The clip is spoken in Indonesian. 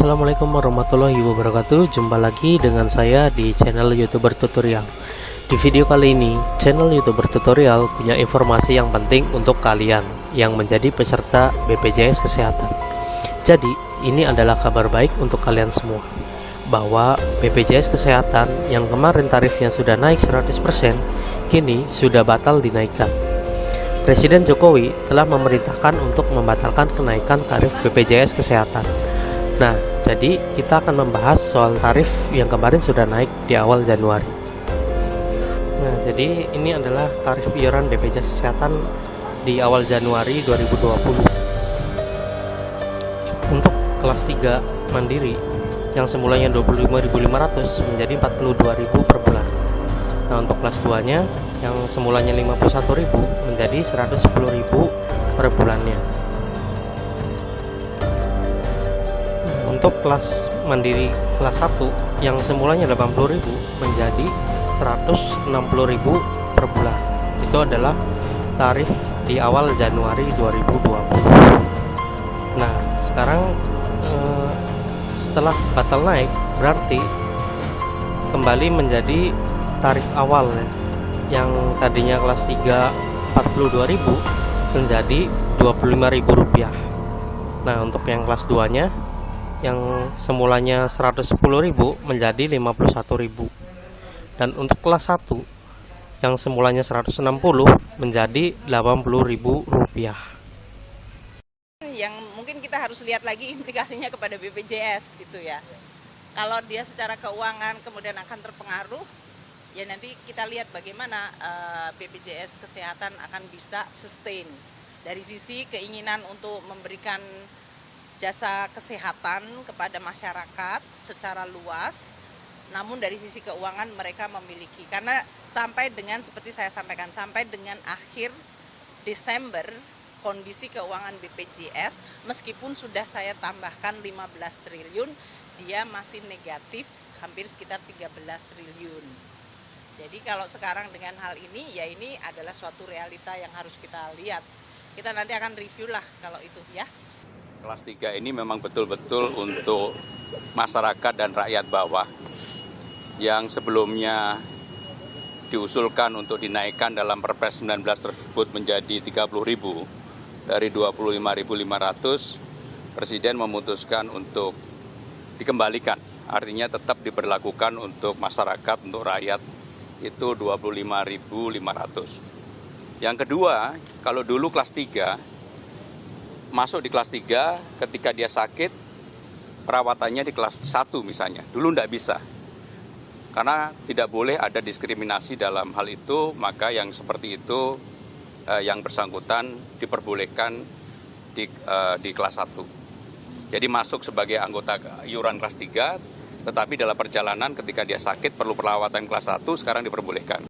Assalamualaikum warahmatullahi wabarakatuh. Jumpa lagi dengan saya di channel YouTuber Tutorial. Di video kali ini, channel YouTuber Tutorial punya informasi yang penting untuk kalian yang menjadi peserta BPJS Kesehatan. Jadi, ini adalah kabar baik untuk kalian semua, bahwa BPJS Kesehatan yang kemarin tarifnya sudah naik 100%, kini sudah batal dinaikkan. Presiden Jokowi telah memerintahkan untuk membatalkan kenaikan tarif BPJS Kesehatan. Nah, jadi kita akan membahas soal tarif yang kemarin sudah naik di awal Januari. Nah, jadi ini adalah tarif iuran BPJS Kesehatan di awal Januari 2020. Untuk kelas 3 mandiri yang semulanya 25.500 menjadi 42.000 per bulan. Nah, untuk kelas 2-nya yang semulanya 51.000 menjadi 110.000 per bulannya. Untuk kelas mandiri kelas 1 yang semulanya 80.000 menjadi 160.000 per bulan. Itu adalah tarif di awal Januari 2020. Nah, sekarang setelah batal naik, berarti kembali menjadi tarif awal ya. Yang tadinya kelas 3 42.000 menjadi Rp25.000. Nah, untuk yang kelas 2-nya yang semulanya 110.000 menjadi 51.000. Dan untuk kelas 1 yang semulanya 160 menjadi Rp80.000. Yang mungkin kita harus lihat lagi implikasinya kepada BPJS gitu ya. Kalau dia secara keuangan kemudian akan terpengaruh, ya nanti kita lihat bagaimana BPJS Kesehatan akan bisa sustain dari sisi keinginan untuk memberikan jasa kesehatan kepada masyarakat secara luas, namun dari sisi keuangan mereka memiliki, karena sampai dengan seperti saya sampaikan, sampai dengan akhir Desember kondisi keuangan BPJS meskipun sudah saya tambahkan 15 triliun, dia masih negatif hampir sekitar 13 triliun. Jadi kalau sekarang dengan hal ini, ya ini adalah suatu realita yang harus kita lihat. Kita nanti akan review lah kalau itu ya. Kelas 3 ini memang betul-betul untuk masyarakat dan rakyat bawah yang sebelumnya diusulkan untuk dinaikkan dalam Perpres 19 tersebut menjadi 30.000 dari 25.500. Presiden memutuskan untuk dikembalikan, artinya tetap diberlakukan untuk masyarakat, untuk rakyat itu 25.500. Yang kedua, kalau dulu kelas 3 masuk di kelas 3 ketika dia sakit, perawatannya di kelas 1 misalnya. Dulu tidak bisa. Karena tidak boleh ada diskriminasi dalam hal itu, maka yang seperti itu yang bersangkutan diperbolehkan di kelas 1. Jadi masuk sebagai anggota iuran kelas 3, tetapi dalam perjalanan ketika dia sakit perlu perawatan kelas 1, sekarang diperbolehkan.